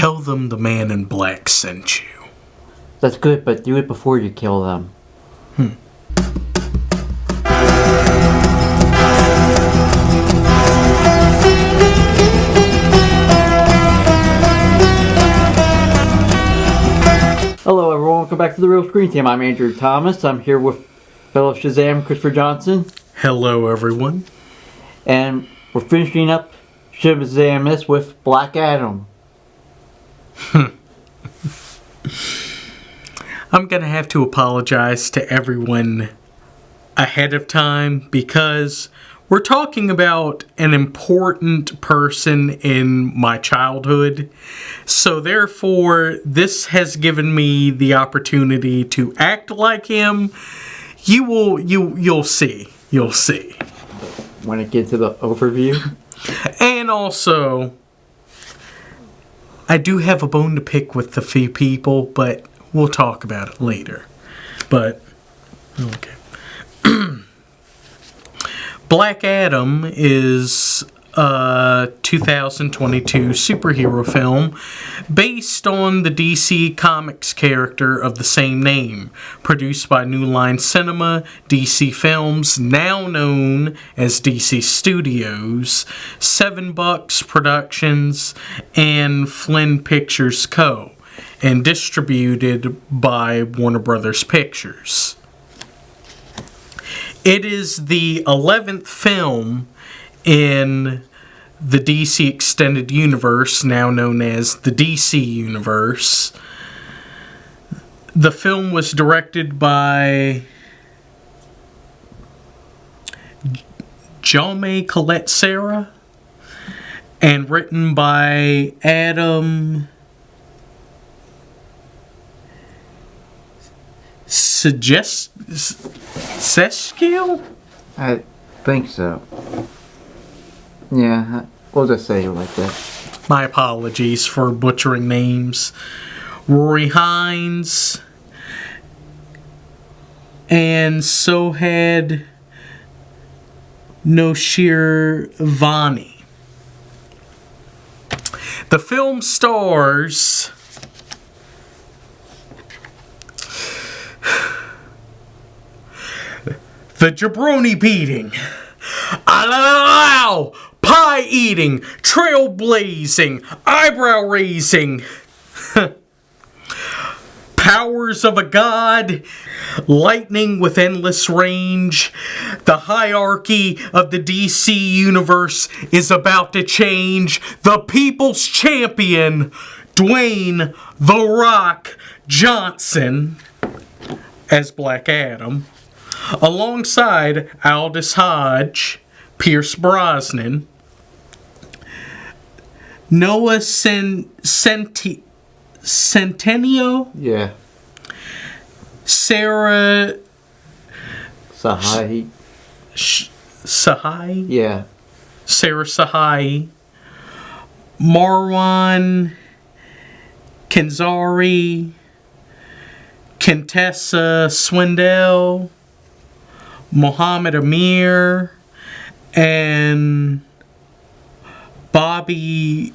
Tell them the man in black sent you. That's good, but do it before you kill them. Hello everyone, welcome back to The Real Screen Team. I'm Andrew Thomas. I'm here with fellow Shazam, Christopher Johnson. Hello everyone. And we're finishing up Shazam with Black Adam. I'm going to have to apologize to everyone ahead of time because we're talking about an important person in my childhood. So therefore, this has given me the opportunity to act like him. You'll see. You'll see. Want to get to the overview? And also, I do have a bone to pick with the few people, but we'll talk about it later. But, okay. Black Adam is a 2022 superhero film based on the DC Comics character of the same name, produced by New Line Cinema, DC Films, now known as DC Studios, 7 Bucks Productions, and Flynn Pictures Co., and distributed by Warner Brothers Pictures. It is the 11th film in the DC Extended Universe, now known as the DC Universe. The film was directed by Jaume Collet Serra and written by Adam Sesquiel? I think so. Yeah, we'll just say it like that. My apologies for butchering names. Rory Hines and Sohad Noshirvani. The film stars the jabroni beating, pie eating, trailblazing, eyebrow raising, powers of a god, lightning with endless range. The hierarchy of the DC universe is about to change. The people's champion, Dwayne "The Rock" Johnson, as Black Adam, alongside Aldous Hodge, Pierce Brosnan, Noah Centineo, Yeah. Sarah Sahai. Sahai, Yeah. Sarah Sahai, Marwan Kenzari, Contessa Swindell, Mohammed Amir, and Bobby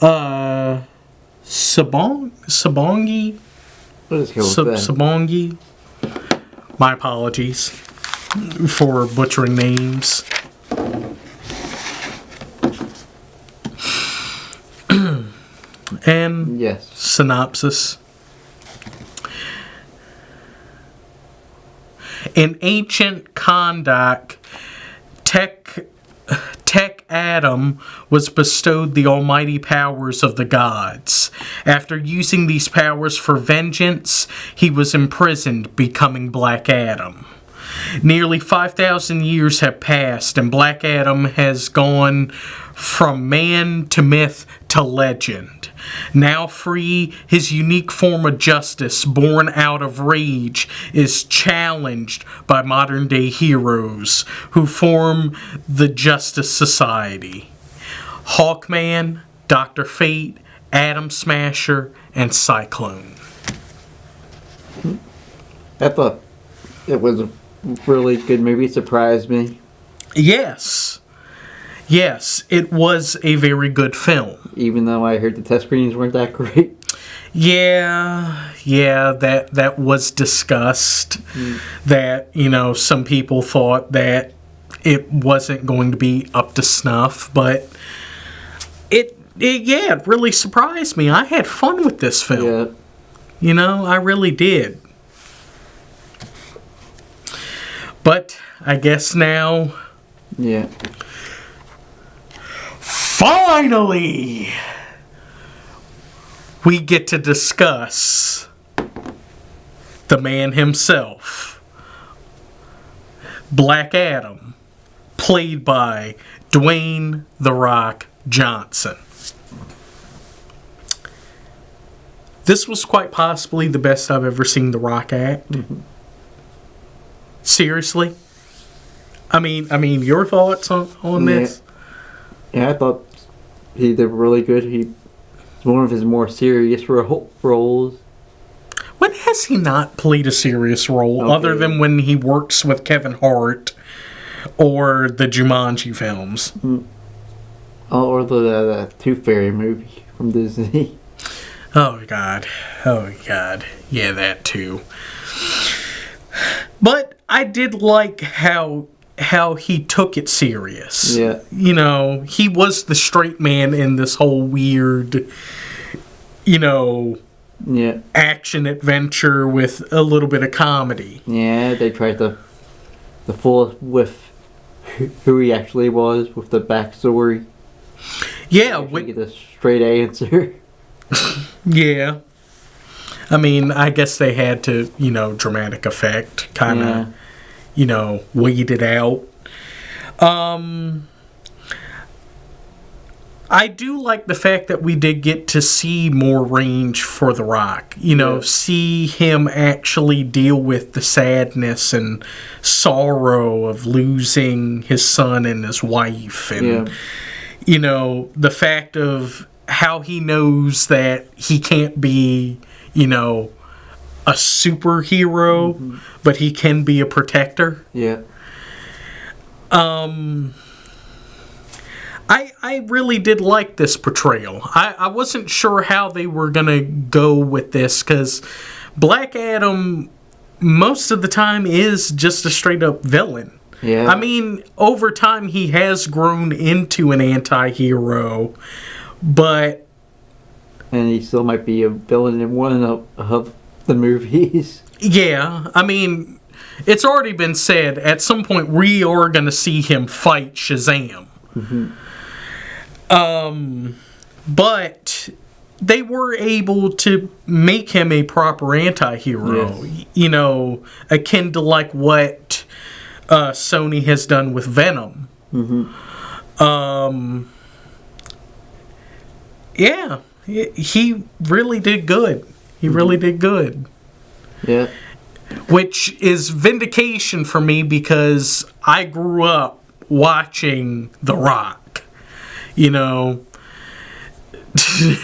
Sabongi. What is with that? Sabongi. My apologies for butchering names. And Yes. synopsis. In ancient Kondak, Tech Adam was bestowed the almighty powers of the gods. After using these powers for vengeance, he was imprisoned, becoming Black Adam. Nearly 5,000 years have passed, and Black Adam has gone from man to myth to legend. Now free, his unique form of justice, born out of rage, is challenged by modern-day heroes who form the Justice Society. Hawkman, Dr. Fate, Atom Smasher, and Cyclone. I thought it was a really good movie. It surprised me. Yes. Yes, it was a very good film. Even though I heard the test screenings weren't that great. Yeah, that was discussed. That, some people thought that it wasn't going to be up to snuff, but it really surprised me. I had fun with this film. Yeah. I really did. But I guess now... Yeah. Finally! We get to discuss the man himself. Black Adam, played by Dwayne "The Rock" Johnson. This was quite possibly the best I've ever seen The Rock act. Mm-hmm. Seriously? I mean, your thoughts on this? Yeah, I thought he did really good. He one of his more serious roles. When has he not played a serious role other than when he works with Kevin Hart or the Jumanji films? Or the Tooth Fairy movie from Disney. Oh God. Yeah, that too. But I did like how he took it serious. Yeah. He was the straight man in this whole weird, action adventure with a little bit of comedy. Yeah, they tried to fool us with who he actually was, with the backstory. Yeah. Get a straight answer. Yeah. I mean, I guess they had to, dramatic effect, kind of, weed it out. I do like the fact that we did get to see more range for The Rock. See him actually deal with the sadness and sorrow of losing his son and his wife. And, the fact of how he knows that he can't be, a superhero, but he can be a protector. Yeah. I really did like this portrayal. I wasn't sure how they were going to go with this, because Black Adam, most of the time, is just a straight-up villain. Yeah. I mean, over time, he has grown into an anti-hero, but... And he still might be a villain in one of the movies. Yeah, I mean, it's already been said, at some point, we are going to see him fight Shazam. Mm-hmm. But they were able to make him a proper anti-hero. Yes. Akin to like what Sony has done with Venom. Mm-hmm. Yeah, he really did good. He really did good. Yeah. Which is vindication for me, because I grew up watching The Rock.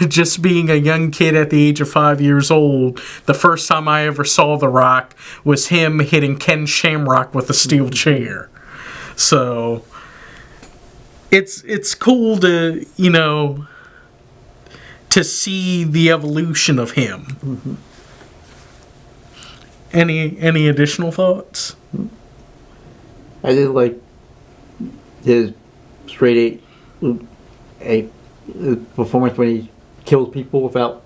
Just being a young kid at the age of 5 years old, the first time I ever saw The Rock was him hitting Ken Shamrock with a steel chair. So it's cool to, to see the evolution of him. Mm-hmm. Any additional thoughts? I did like his straight a performance when he kills people without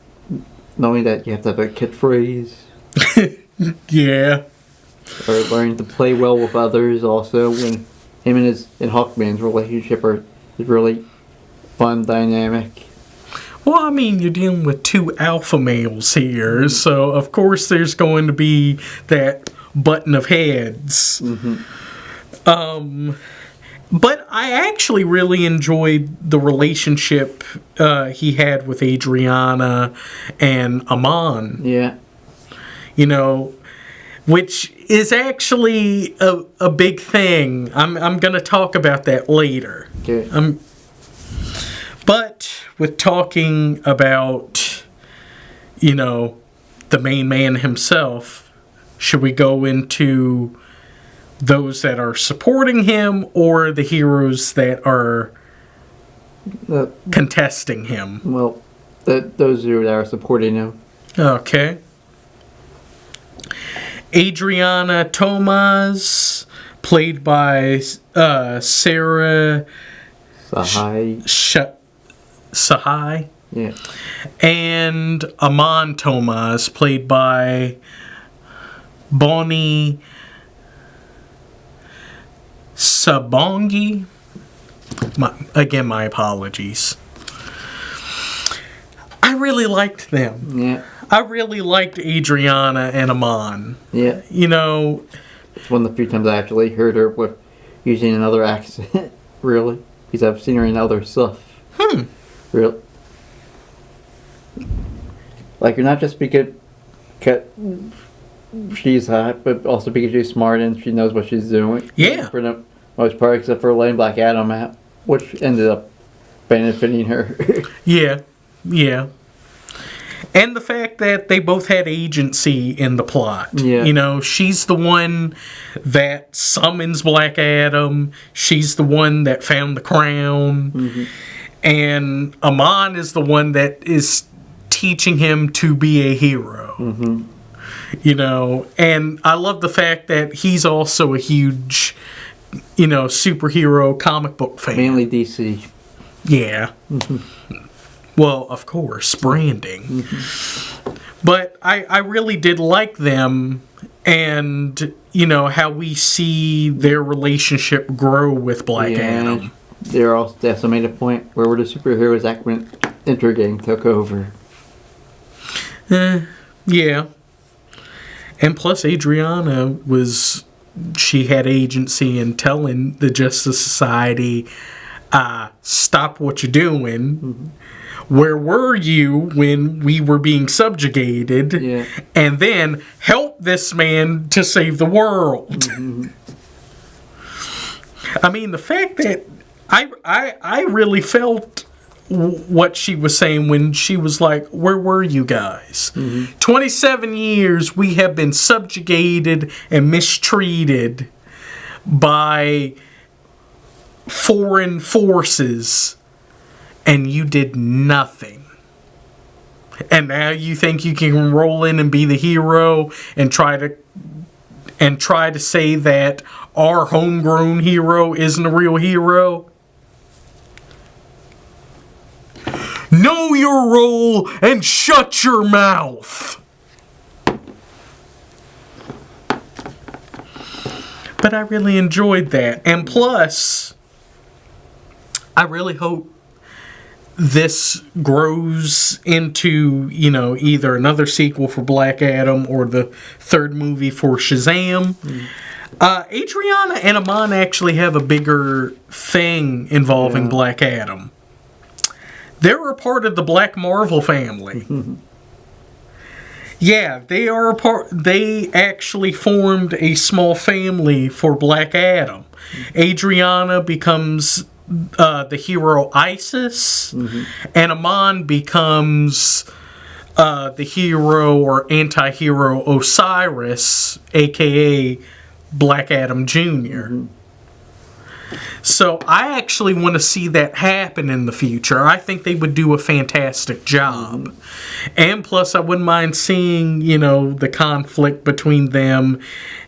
knowing that you have to have a catchphrase. Yeah. Or learning to play well with others. Also, when him and Hawkman's relationship is really fun, dynamic. Well, I mean, you're dealing with two alpha males here, so of course there's going to be that button of heads. Mm-hmm. But I actually really enjoyed the relationship he had with Adriana and Amon. Yeah. Which is actually a big thing. I'm going to talk about that later. Okay. But with talking about, the main man himself, should we go into those that are supporting him or the heroes that are contesting him. Well, those that are supporting him. Okay. Adriana Tomaz, played by Sarah Sahai. Yeah. And Aman Tomaz, played by Bonnie Sabongi. My apologies. I really liked them. Yeah. I really liked Adriana and Aman. Yeah. You know, it's one of the few times I actually heard her with using another accent. Really, because I've seen her in other stuff. Really. Like, you're not just because she's hot, but also because she's smart and she knows what she's doing. Yeah. For the most part, except for letting Black Adam out, which ended up benefiting her. Yeah. And the fact that they both had agency in the plot. Yeah. You know, she's the one that summons Black Adam. She's the one that found the crown. Mm-hmm. And Aman is the one that is teaching him to be a hero. Mm-hmm. You know, and I love the fact that he's also a huge, superhero comic book fan. Mainly DC. Yeah. Mm-hmm. Well, of course, branding. Mm-hmm. But I really did like them, and, how we see their relationship grow with Black Adam. They also made a point where the superheroes act when Intergang took over. Yeah. And plus, Adriana she had agency in telling the Justice Society, stop what you're doing. Mm-hmm. Where were you when we were being subjugated? Yeah. And then help this man to save the world. Mm-hmm. I mean, the fact that I really felt what she was saying when she was like, where were you guys? Mm-hmm. 27 years we have been subjugated and mistreated by foreign forces, and you did nothing. And now you think you can roll in and be the hero and try to say that our homegrown hero isn't a real hero? Know your role and shut your mouth. But I really enjoyed that. And plus, I really hope this grows into, either another sequel for Black Adam or the third movie for Shazam. Adriana and Aman actually have a bigger thing involving Black Adam. They're a part of the Black Marvel family. Yeah, they are a part. They actually formed a small family for Black Adam. Adriana becomes the hero Isis, and Aman becomes the hero or anti-hero Osiris, aka Black Adam Jr. So I actually want to see that happen in the future. I think they would do a fantastic job. And plus, I wouldn't mind seeing, the conflict between them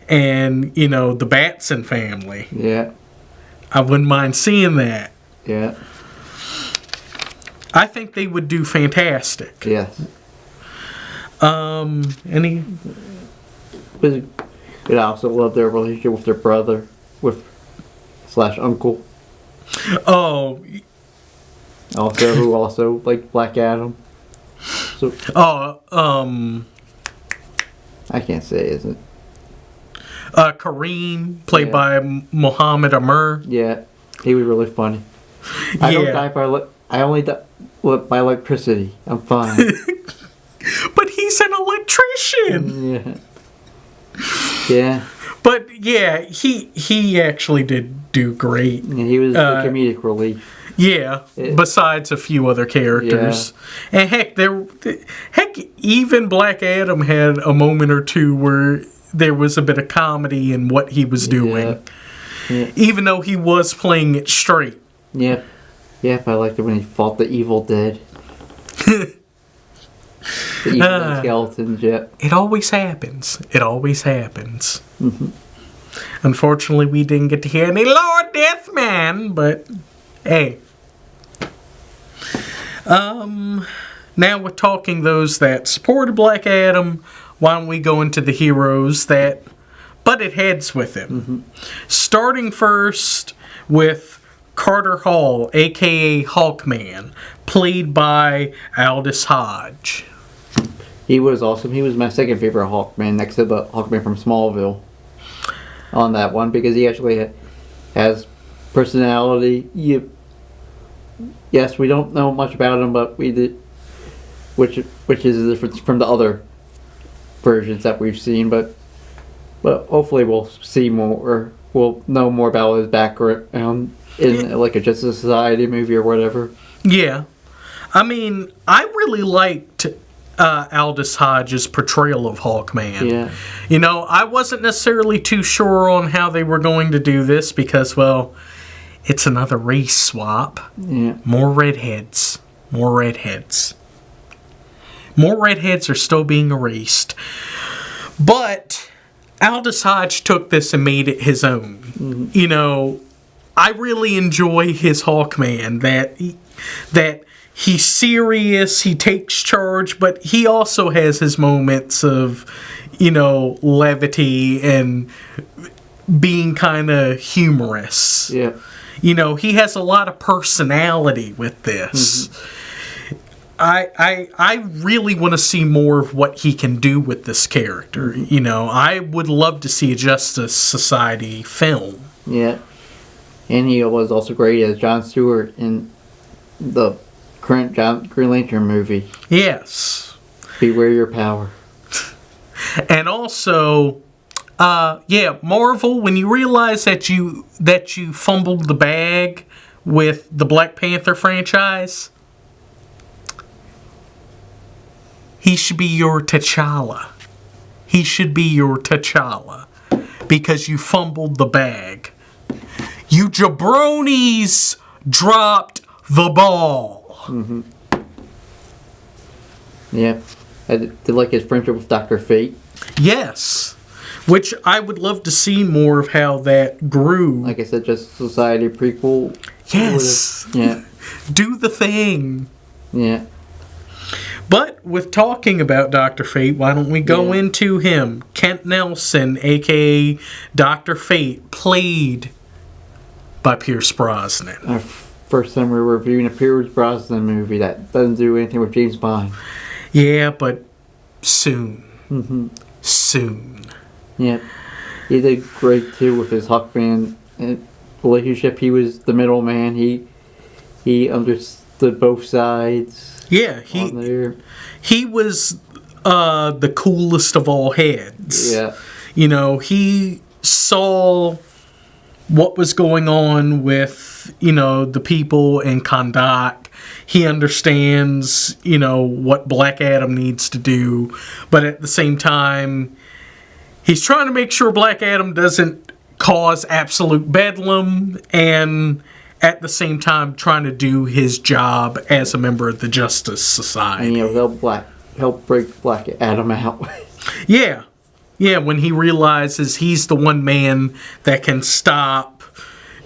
and, the Batson family. Yeah. I wouldn't mind seeing that. Yeah. I think they would do fantastic. Yes. Any? I also love their relationship with their brother, / uncle. Oh. Who also like Black Adam. So. I can't say, is it? Kareem, played by Muhammad Amr. Yeah, he was really funny. I don't die by I only die by electricity. I'm fine. But he's an electrician. Yeah. Yeah. But yeah, he actually did do great. And he was the comedic relief. Yeah, besides a few other characters. Yeah. And heck, even Black Adam had a moment or two where there was a bit of comedy in what he was doing. Yeah. Even though he was playing it straight. Yeah. Yep, I liked it when he fought the Evil Dead. The Evil Dead skeletons, yep. It always happens. It always happens. Mm-hmm. Unfortunately, we didn't get to hear any Lord Deathman, but hey. Now we're talking those that supported Black Adam. Why don't we go into the heroes that butted heads with him? Mm-hmm. Starting first with Carter Hall, a.k.a. Hawkman, played by Aldous Hodge. He was awesome. He was my second favorite Hawkman, next to the Hawkman from Smallville. On that one, because he actually has personality. Yes, we don't know much about him, but we did, which is a difference from the other versions that we've seen. But hopefully we'll see more, or we'll know more about his background in like a Justice Society movie or whatever. Yeah, I mean, I really liked Aldous Hodge's portrayal of Hawkman. Yeah. You know, I wasn't necessarily too sure on how they were going to do this because, well, it's another race swap. Yeah. More redheads. More redheads. More redheads are still being erased. But Aldous Hodge took this and made it his own. Mm-hmm. You know, I really enjoy his Hawkman, that he's serious, he takes charge, but he also has his moments of, you know, levity and being kind of humorous. Yeah. You know, he has a lot of personality with this. Mm-hmm. I really want to see more of what he can do with this character. You know, I would love to see a Justice Society film. Yeah. And he was also great as Jon Stewart in the current Green Lantern movie. Yes. Beware your power. And also, Marvel, when you realize that you fumbled the bag with the Black Panther franchise, he should be your T'Challa. He should be your T'Challa because you fumbled the bag. You jabronis dropped the ball. Mm-hmm. Yeah. I did like his friendship with Dr. Fate. Yes. Which I would love to see more of how that grew. Like I said, just Society prequel. Yes. Yeah. Do the thing. Yeah. But with talking about Dr. Fate, why don't we go into him? Kent Nelson, a.k.a. Dr. Fate, played by Pierce Brosnan. Our first time we're reviewing a Pierce Brosnan movie that doesn't do anything with James Bond. Yeah, but soon. Mm-hmm. Soon. Yeah. He did great too with his Hawkman relationship. He was the middleman. He understood both sides. Yeah, he was the coolest of all heads. Yeah. You know, he saw what was going on with, you know, the people in Kahndaq. He understands, you know, what Black Adam needs to do. But at the same time, he's trying to make sure Black Adam doesn't cause absolute bedlam, and at the same time trying to do his job as a member of the Justice Society. And, you know, help break Black Adam out. Yeah. Yeah, when he realizes he's the one man that can stop,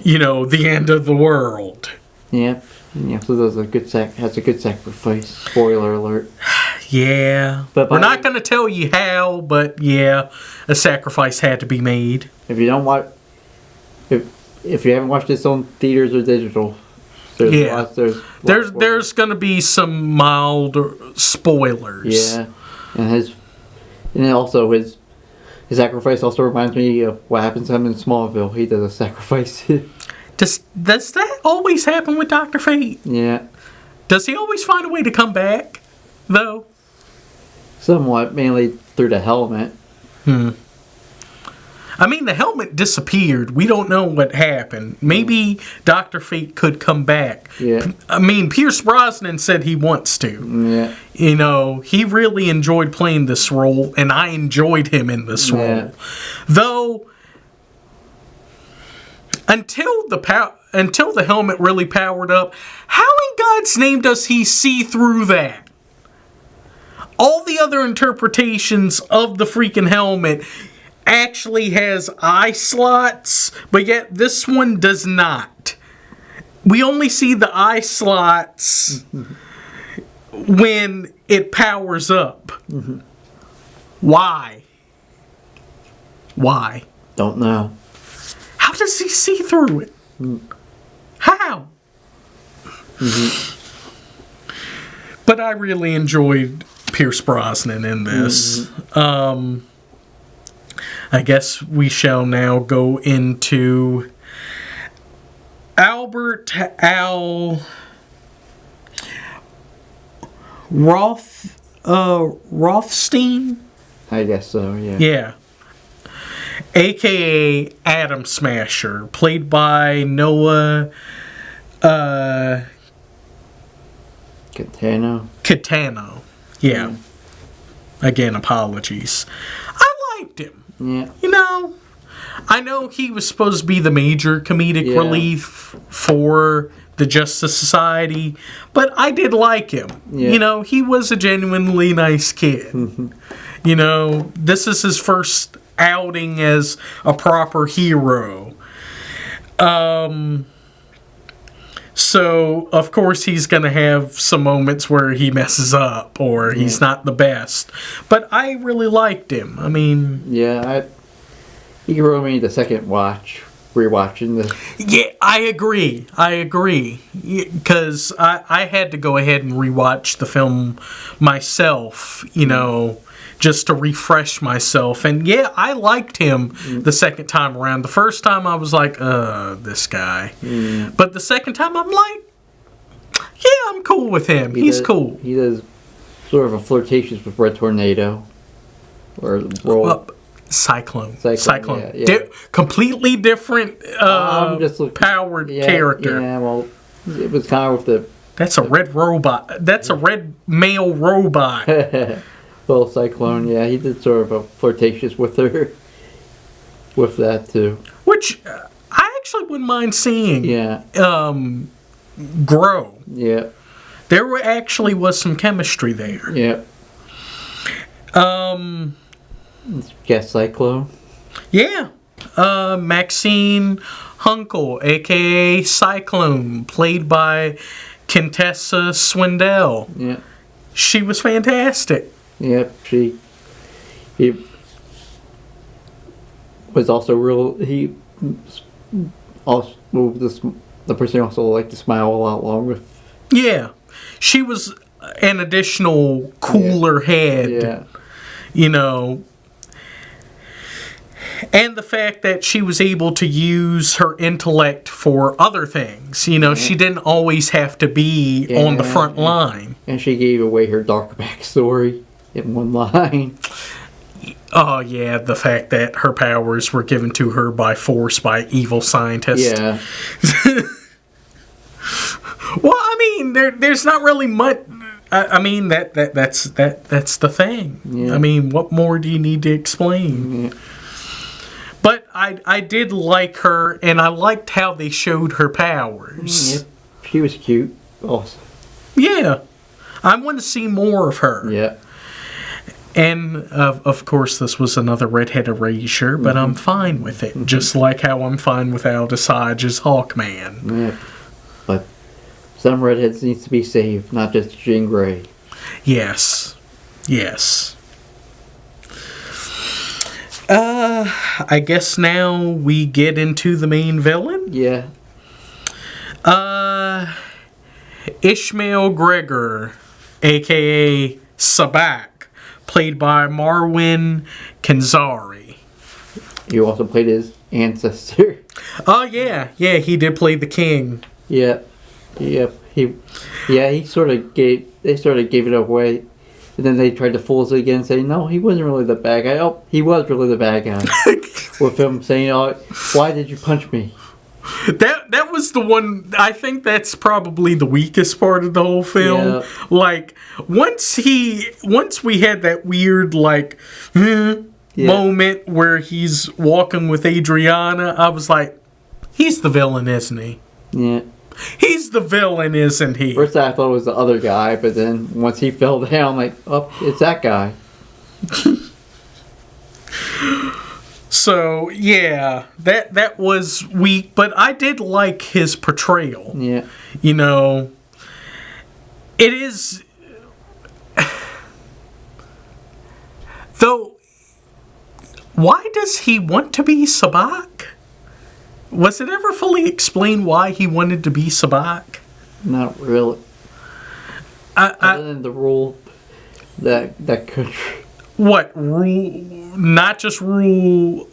you know, the end of the world. Yeah. Yeah, so has a good sacrifice. Spoiler alert. Yeah. But we're not going to tell you how, but yeah, a sacrifice had to be made. If you don't watch, if you haven't watched this on theaters or digital, there's going to be some mild spoilers. Yeah, and also his sacrifice also reminds me of what happens to him in Smallville. He does a sacrifice. Does that always happen with Dr. Fate? Yeah. Does he always find a way to come back, though? Somewhat, mainly through the helmet. I mean, the helmet disappeared. We don't know what happened. Maybe Dr. Fate could come back. Yeah. I mean, Pierce Brosnan said he wants to. Yeah. You know, he really enjoyed playing this role, and I enjoyed him in this role. Though, until until the helmet really powered up, how in God's name does he see through that? All the other interpretations of the freaking helmet actually has eye slots, but yet this one does not. We only see the eye slots when it powers up. Why? Why? Don't know. How does he see through it? How? But I really enjoyed Pierce Brosnan in this. I guess we shall now go into Albert Al Rothstein? I guess so, yeah. Yeah. AKA Atom Smasher, played by Noah Catano. Yeah. Again, apologies. I liked him. Yeah. You know, I know he was supposed to be the major comedic relief for the Justice Society, but I did like him. Yeah. You know, he was a genuinely nice kid. You know, this is his first outing as a proper hero. So, of course, he's going to have some moments where he messes up or he's not the best. But I really liked him. I mean... Yeah, he grew me the second rewatching this. Yeah, I agree. Because I had to go ahead and rewatch the film myself, you know, just to refresh myself. And yeah, I liked him the second time around. The first time I was like, this guy. But the second time I'm like, yeah, I'm cool with him. He's cool. He does sort of a flirtatious with Red Tornado. Or Cyclone. Yeah. Completely different powered character. Yeah, well, it was kind of with the... That's a red robot. That's a red male robot. Well, Cyclone, yeah, he did sort of a flirtatious with her. With that, too. Which I actually wouldn't mind seeing. Yeah. Grow. Yeah. There actually was some chemistry there. Yeah. Guess Cyclone. Yeah. Maxine Hunkel, a.k.a. Cyclone, played by Contessa Swindell. Yeah. She was fantastic. Yep, he was also the person also liked to smile a lot longer. Yeah, she was an additional cooler head. Yeah. You know, and the fact that she was able to use her intellect for other things. You know, she didn't always have to be on the front line. And she gave away her dark backstory in one line. Oh, yeah, the fact that her powers were given to her by force by evil scientists. Yeah. Well, I mean, there's not really much... I mean, that's the thing. Yeah. I mean, what more do you need to explain? Yeah. But I did like her, and I liked how they showed her powers. Yeah. She was cute also. Yeah. I want to see more of her. Yeah. And, of course, this was another redhead erasure, but I'm fine with it. Just like how I'm fine with Aldous Hodge's Hawkman. Yeah. But some redheads needs to be saved, not just Jean Grey. Yes. Yes. I guess now we get into the main villain? Yeah. Ishmael Gregor, a.k.a. Sabak, played by Marwan Kenzari. He also played his ancestor. Oh, yeah. Yeah, he did play the king. Yeah. Yeah. They sort of gave it away. And then they tried to fool us again, saying, no, he wasn't really the bad guy. Oh, he was really the bad guy. With him saying, oh, why did you punch me? That was the one, I think that's probably the weakest part of the whole film. Yeah. Like, once we had that weird, like, moment where he's walking with Adriana, I was like, he's the villain, isn't he? Yeah. He's the villain, isn't he? First I thought it was the other guy, but then once he fell down, I'm like, oh, it's that guy. So, yeah, that was weak, but I did like his portrayal. Yeah. You know, it is... Though, why does he want to be Sabak? Was it ever fully explained why he wanted to be Sabak? Not really. Other than the rule that country. What, rule, not just rule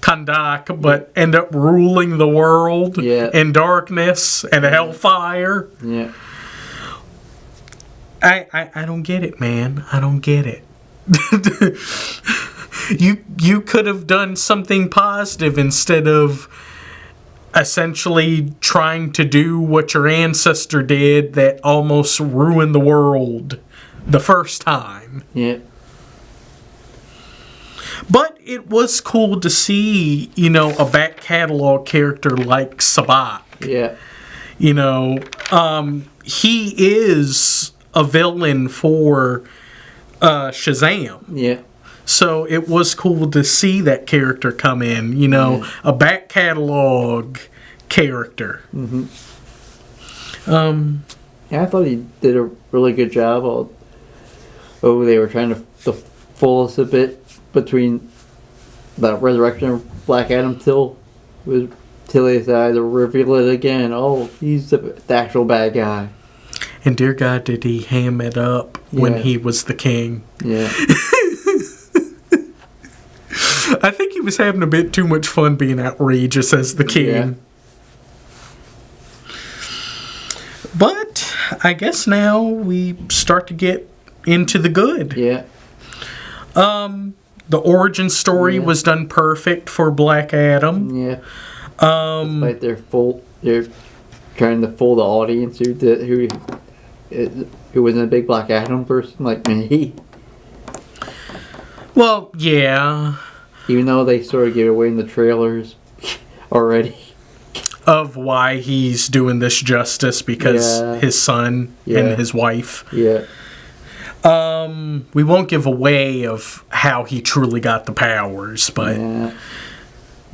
Kandak, but end up ruling the world in darkness and hellfire? Yeah. I don't get it, man. I don't get it. You could have done something positive instead of essentially trying to do what your ancestor did that almost ruined the world the first time. Yeah. But it was cool to see, you know, a back catalog character like Sabak. Yeah. You know, he is a villain for Shazam. Yeah. So it was cool to see that character come in, you know, a back catalog character. Mm-hmm. Yeah, I thought he did a really good job. They were trying to fool us a bit between the resurrection of Black Adam till they decided to reveal it again. Oh, he's the actual bad guy. And dear God, did he ham it up when he was the king. Yeah. I think he was having a bit too much fun being outrageous as the king. Yeah. But I guess now we start to get into the good. Yeah. The origin story was done perfect for Black Adam. Yeah. Despite they're trying to fool the audience who wasn't a big Black Adam person like me. Well, yeah. Even though they sort of gave it away in the trailers already. Of why he's doing this justice because his son and his wife. Yeah. We won't give away of how he truly got the powers, but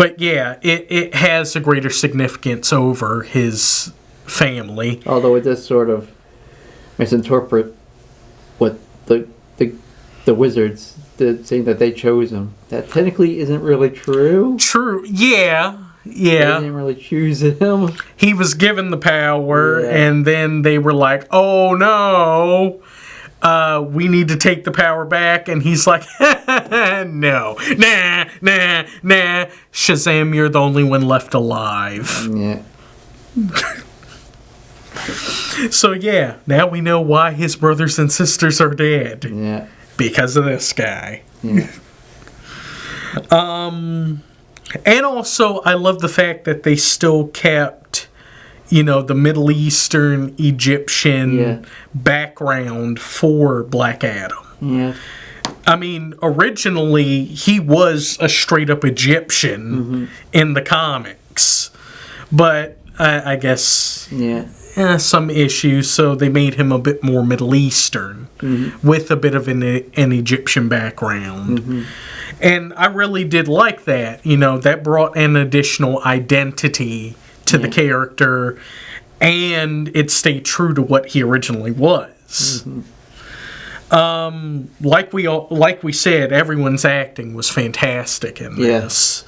it has a greater significance over his family. Although it does sort of misinterpret what the wizards did, saying that they chose him. That technically isn't really true. True, yeah. They didn't really choose him. He was given the power, and then they were like, oh no, we need to take the power back. And he's like, no, nah. Shazam, you're the only one left alive. Yeah. So yeah, now we know why his brothers and sisters are dead. Yeah. Because of this guy. Yeah. And also, I love the fact that they still kept, you know, the Middle Eastern Egyptian background for Black Adam. Yeah. I mean, originally, he was a straight-up Egyptian in the comics. But I guess some issues, so they made him a bit more Middle Eastern with a bit of an Egyptian background. And I really did like that. You know, that brought an additional identity to the character, and it stayed true to what he originally was. Like we said, everyone's acting was fantastic in this.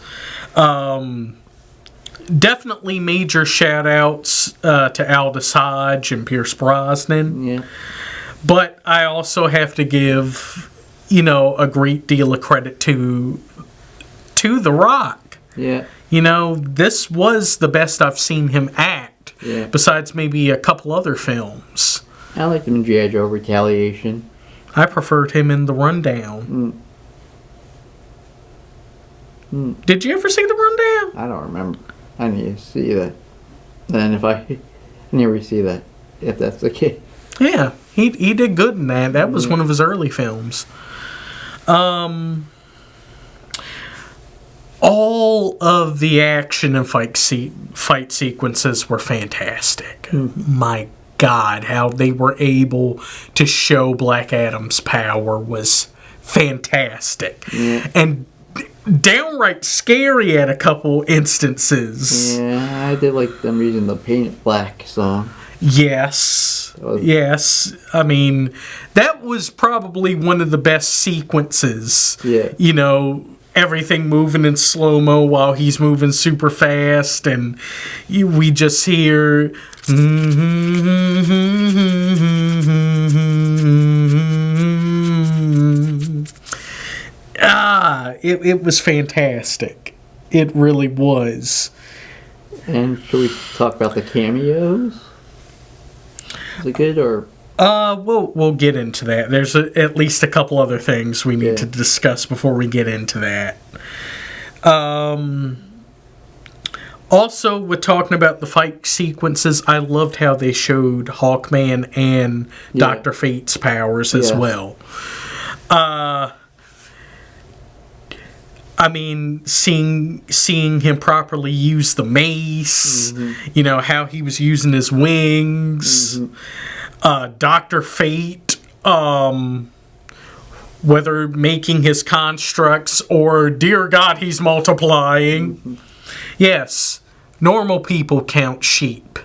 Definitely major shout outs to Aldous Hodge and Pierce Brosnan. Yeah. But I also have to give, you know, a great deal of credit to The Rock. Yeah. You know, this was the best I've seen him act. Yeah. Besides maybe a couple other films. I liked him in G.I. Joe Retaliation. I preferred him in The Rundown. Did you ever see The Rundown? I don't remember. I need to see that. And if I never see that, if that's the case. Yeah, he did good in that. That was one of his early films. all of the action and fight sequences were fantastic. My God, how they were able to show Black Adam's power was fantastic. And downright scary at a couple instances. Yeah, I did like them using the Paint It Black song. Yes. Yes. I mean, that was probably one of the best sequences. Yeah. You know, everything moving in slow-mo while he's moving super fast, and we just hear... It was fantastic. It really was. And should we talk about the cameos? Is it good or? We'll get into that. There's at least a couple other things we need to discuss before we get into that. Also, with talking about the fight sequences, I loved how they showed Hawkman and Dr. Fate's powers as well. I mean, seeing him properly use the mace, you know, how he was using his wings, Dr. Fate, whether making his constructs or, dear God, he's multiplying. Yes, normal people count sheep.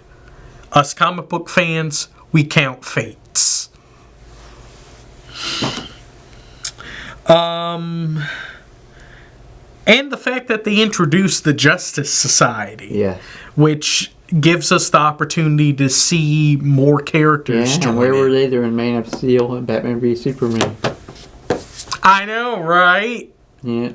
Us comic book fans, we count fates. And the fact that they introduced the Justice Society, which gives us the opportunity to see more characters. Yeah, and where were they during Man of Steel and Batman v Superman? I know, right? Yeah.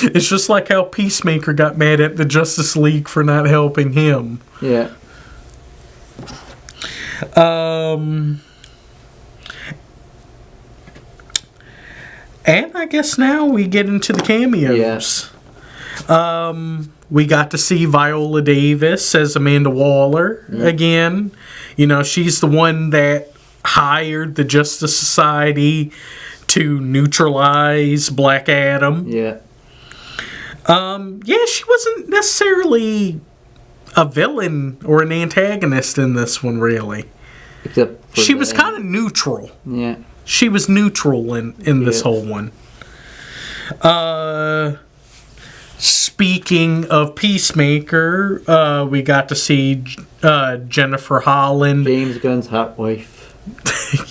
It's just like how Peacemaker got mad at the Justice League for not helping him. Yeah. And I guess now we get into the cameos. We got to see Viola Davis as Amanda Waller again. You know, she's the one that hired the Justice Society to neutralize Black Adam. Yeah. She wasn't necessarily a villain or an antagonist in this one, really. Except for she was kind of neutral. Yeah. She was neutral in this whole one. Speaking of Peacemaker, we got to see Jennifer Holland. James Gunn's hot wife.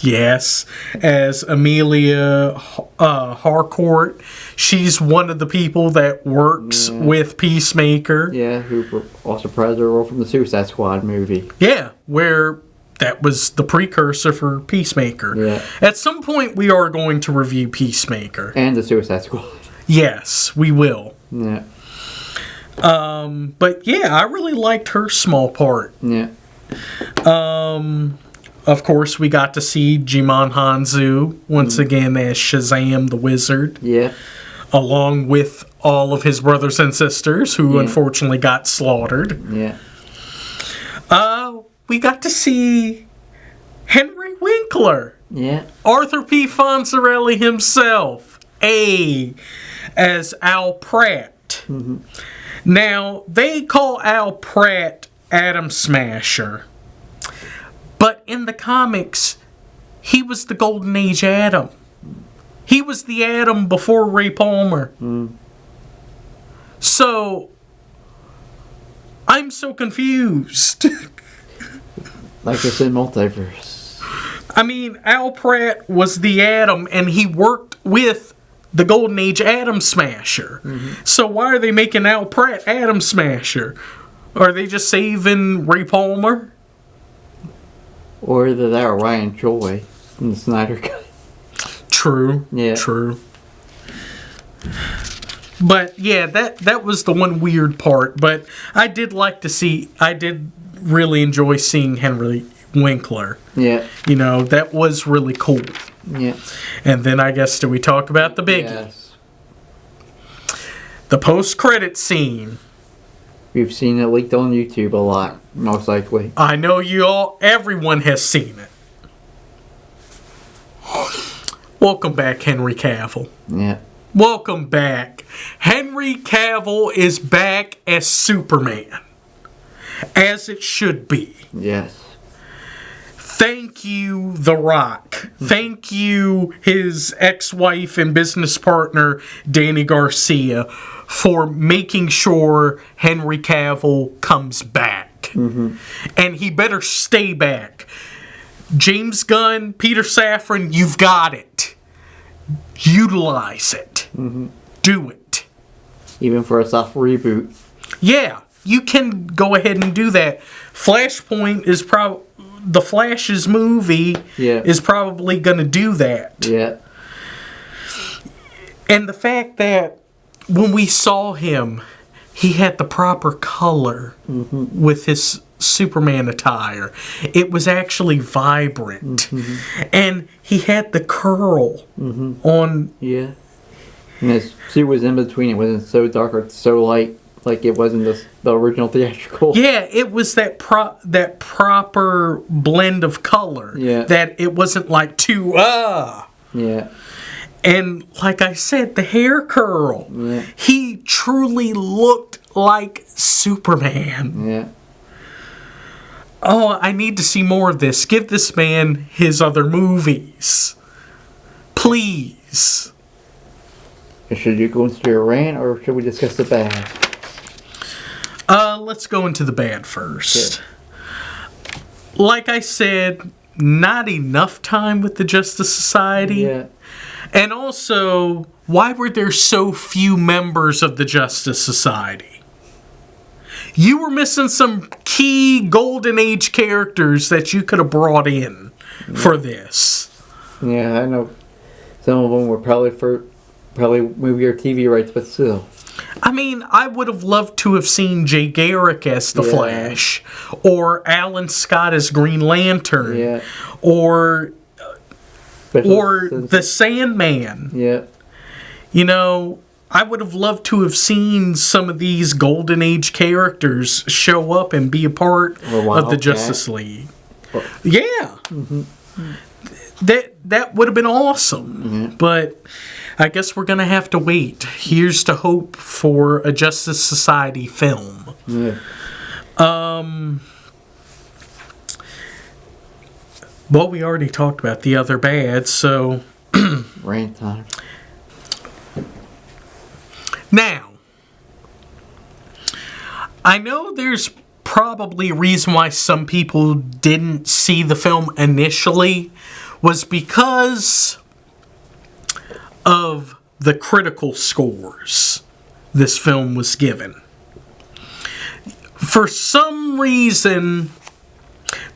Yes, as Amelia Harcourt. She's one of the people that works with Peacemaker. Yeah, who also reprised her role from the Suicide Squad movie. Yeah, where that was the precursor for Peacemaker. Yeah. At some point, we are going to review Peacemaker. And the Suicide Squad. Yes, we will. Yeah. But yeah, I really liked her small part. Yeah. Of course, we got to see Jimon Hanzu once again as Shazam the Wizard. Yeah. Along with all of his brothers and sisters who unfortunately got slaughtered. Yeah. We got to see Henry Winkler. Yeah. Arthur P. Fonzarelli himself. As Al Pratt. Now, they call Al Pratt Atom Smasher. But in the comics, he was the Golden Age Atom. He was the Atom before Ray Palmer. So, I'm so confused. Like I said, multiverse. I mean, Al Pratt was the Atom, and he worked with the Golden Age Atom Smasher. So why are they making Al Pratt Atom Smasher? Are they just saving Ray Palmer? Or either that or Ryan Choi from the Snyder Cut. True. Yeah. True. But yeah, that was the one weird part. But I did really enjoy seeing Henry Winkler. Yeah. You know, that was really cool. Yeah. And then I guess, do we talk about the biggie? Yes. The post-credit scene. We've seen it leaked on YouTube a lot, most likely. I know everyone has seen it. Welcome back, Henry Cavill. Yeah. Welcome back. Henry Cavill is back as Superman. As it should be. Yes. Thank you, The Rock. Thank you, his ex-wife and business partner, Danny Garcia, for making sure Henry Cavill comes back. Mm-hmm. And he better stay back. James Gunn, Peter Safran, you've got it. Utilize it. Mm-hmm. Do it. Even for a soft reboot. Yeah, you can go ahead and do that. Flashpoint is probably... The Flash's movie is probably going to do that. Yeah. And the fact that when we saw him, he had the proper color with his Superman attire. It was actually vibrant. Mm-hmm. And he had the curl on... Yeah. And his suit was in between. It wasn't so dark or so light like it was in the original theatrical. Yeah, it was that proper blend of color. Yeah. That it wasn't like too, Yeah. And like I said, the hair curl. Yeah. He truly looked like Superman. Yeah. Oh, I need to see more of this. Give this man his other movies. Please. Should you go into your rant or should we discuss the bad? Let's go into the bad first. Okay. Like I said, not enough time with the Justice Society. Yeah. And also, why were there so few members of the Justice Society? You were missing some key Golden Age characters that you could have brought in for this. Yeah, I know. Some of them were probably movie or TV rights, but still. I mean, I would have loved to have seen Jay Garrick as the Flash, or Alan Scott as Green Lantern, or the Sandman. Yeah. You know, I would have loved to have seen some of these Golden Age characters show up and be a part of the Justice League. Yeah. Mm-hmm. That would have been awesome. Mm-hmm. But I guess we're going to have to wait. Here's to hope for a Justice Society film. Yeah. Well, we already talked about the other bad, so... Rant time. Now, I know there's probably a reason why some people didn't see the film initially was because of the critical scores this film was given. For some reason,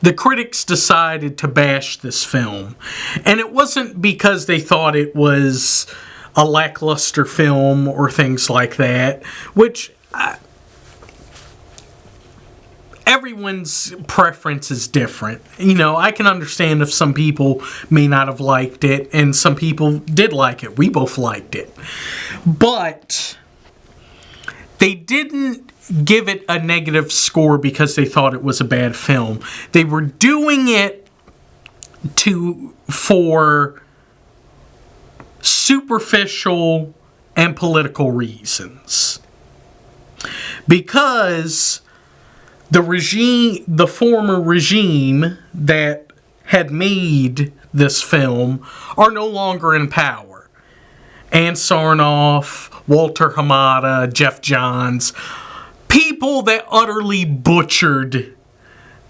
the critics decided to bash this film. And it wasn't because they thought it was a lackluster film or things like that, which everyone's preference is different. You know, I can understand if some people may not have liked it and some people did like it. We both liked it. But they didn't give it a negative score because they thought it was a bad film. They were doing it for superficial and political reasons. Because the former regime that had made this film are no longer in power. Ann Sarnoff, Walter Hamada, Jeff Johns, people that utterly butchered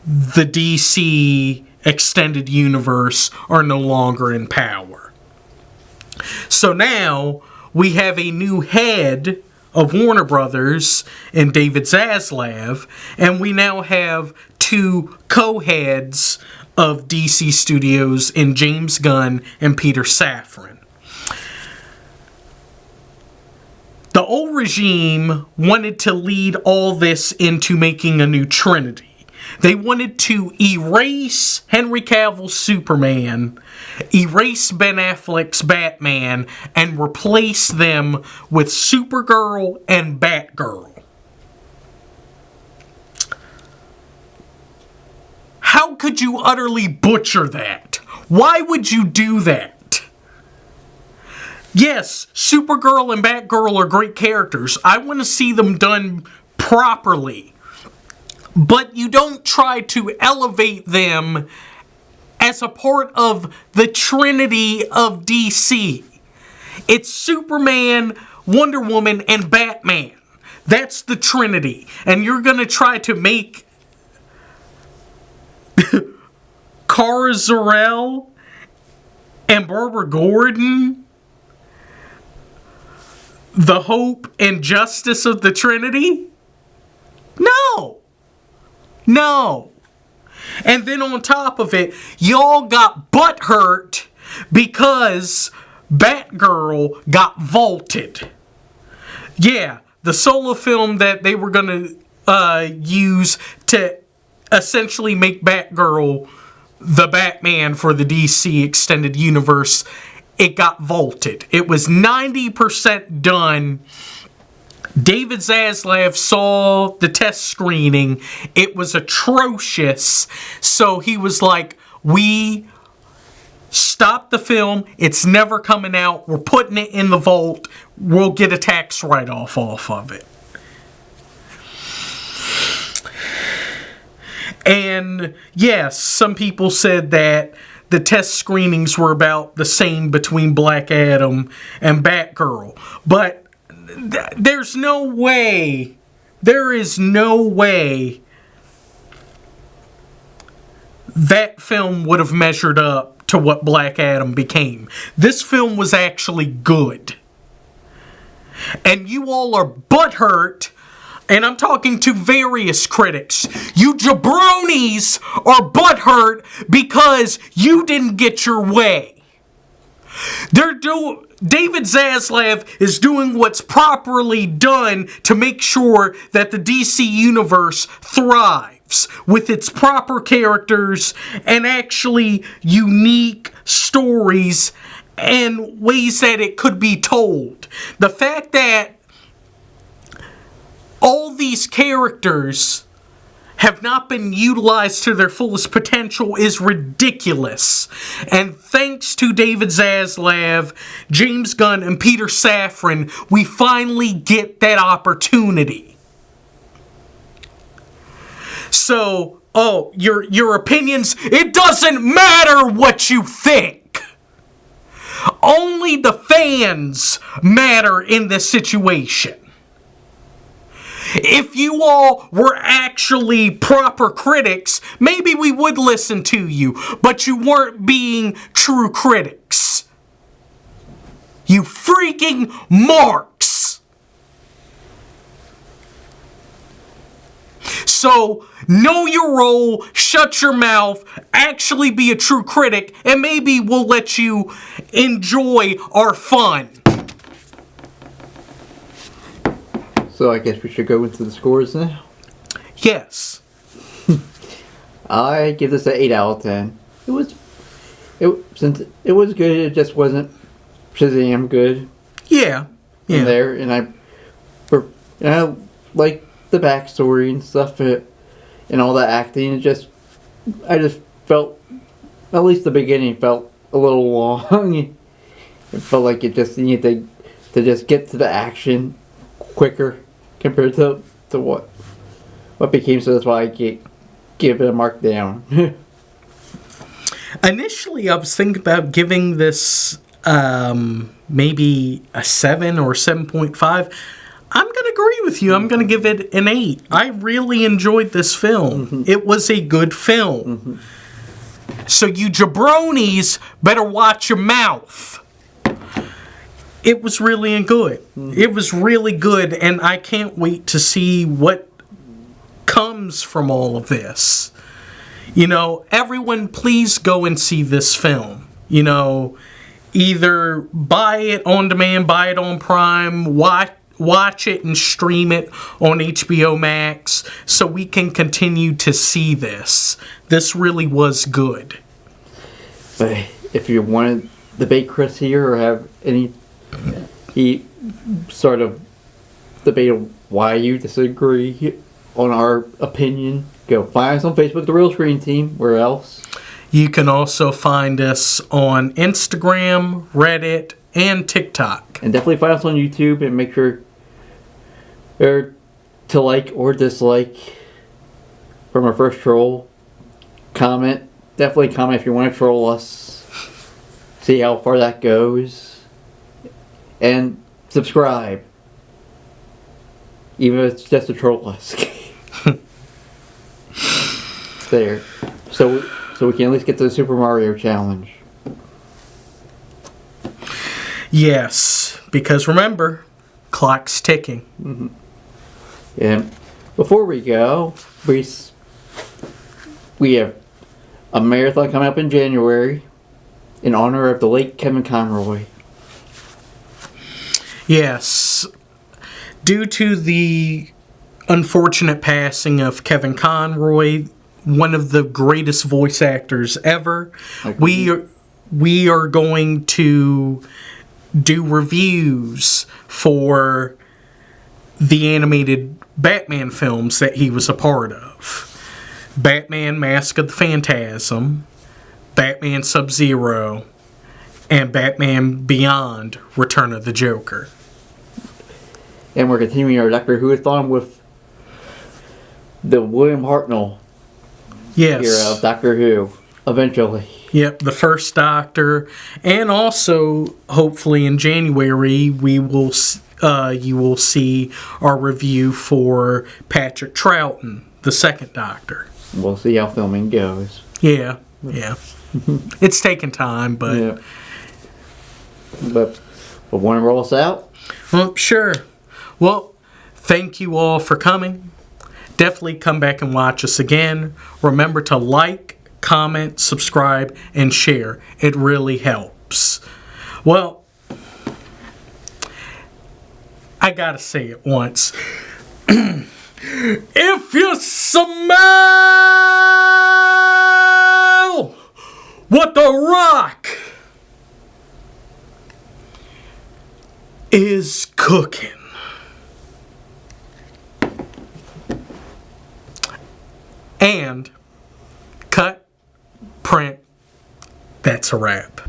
the DC extended universe are no longer in power. So now we have a new head of Warner Brothers and David Zaslav, and we now have two co-heads of DC Studios in James Gunn and Peter Safran. The old regime wanted to lead all this into making a new Trinity. They wanted to erase Henry Cavill's Superman, erase Ben Affleck's Batman, and replace them with Supergirl and Batgirl. How could you utterly butcher that? Why would you do that? Yes, Supergirl and Batgirl are great characters. I want to see them done properly. But you don't try to elevate them as a part of the Trinity of DC. It's Superman, Wonder Woman, and Batman. That's the Trinity. And you're going to try to make Kara Zor-El and Barbara Gordon the hope and justice of the Trinity? No. No. And then on top of it, y'all got butthurt because Batgirl got vaulted. Yeah, the solo film that they were going to use to essentially make Batgirl the Batman for the DC Extended Universe, it got vaulted. It was 90% done. David Zaslav saw the test screening. It was atrocious. So he was like, we stopped the film. It's never coming out. We're putting it in the vault. We'll get a tax write-off off of it. And yes, some people said that the test screenings were about the same between Black Adam and Batgirl. But there's no way, there is no way that film would have measured up to what Black Adam became. This film was actually good. And you all are butthurt, and I'm talking to various critics. You jabronis are butthurt because you didn't get your way. David Zaslav is doing what's properly done to make sure that the DC Universe thrives with its proper characters and actually unique stories and ways that it could be told. The fact that all these characters have not been utilized to their fullest potential is ridiculous. And thanks to David Zaslav, James Gunn, and Peter Safran, we finally get that opportunity. So, your opinions, it doesn't matter what you think. Only the fans matter in this situation. If you all were actually proper critics, maybe we would listen to you, but you weren't being true critics. You freaking marks! So, know your role, shut your mouth, actually be a true critic, and maybe we'll let you enjoy our fun. So I guess we should go into the scores now. Yes. I give this an 8 out of 10. Since it was good, it just wasn't Shazam good. Yeah. In there, and I like the backstory and stuff, and all the acting. I just felt, at least the beginning felt a little long. It felt like it just needed to just get to the action quicker compared to what became, so that's why I give it a mark down. Initially, I was thinking about giving this maybe a 7 or 7.5. I'm going to agree with you. I'm going to give it an 8. I really enjoyed this film. Mm-hmm. It was a good film. Mm-hmm. So you jabronis better watch your mouth. It was really good. Mm-hmm. It was really good, and I can't wait to see what comes from all of this. You know, everyone, please go and see this film. You know, either buy it on demand, buy it on Prime, watch it and stream it on HBO Max so we can continue to see this. This really was good. But if you want to debate Chris here or have any sort of debate of why you disagree on our opinion, go find us on Facebook, The Real Screen Team. Where else? You can also find us on Instagram, Reddit, and TikTok. And definitely find us on YouTube and make sure to like or dislike from our first troll. Comment. Definitely comment if you want to troll us. See how far that goes. And subscribe. Even if it's just to troll us. There. So we can at least get to the Super Mario Challenge. Yes, because remember, clock's ticking. Mm-hmm. And before we go, we have a marathon coming up in January in honor of the late Kevin Conroy. Yes. Due to the unfortunate passing of Kevin Conroy, one of the greatest voice actors ever, we are going to do reviews for the animated Batman films that he was a part of. Batman Mask of the Phantasm, Batman Sub-Zero, and Batman Beyond Return of the Joker. And we're continuing our Doctor Who-a-thon with the William Hartnell era of Doctor Who, eventually. Yep, the first Doctor. And also, hopefully in January, you will see our review for Patrick Troughton, the second Doctor. We'll see how filming goes. Yeah. It's taking time, but... Yeah. But want to roll us out? Well, sure. Well, thank you all for coming. Definitely come back and watch us again. Remember to like, comment, subscribe, and share. It really helps. Well, I gotta say it once. If you smell what the Rock is cooking, and cut, print, that's a wrap.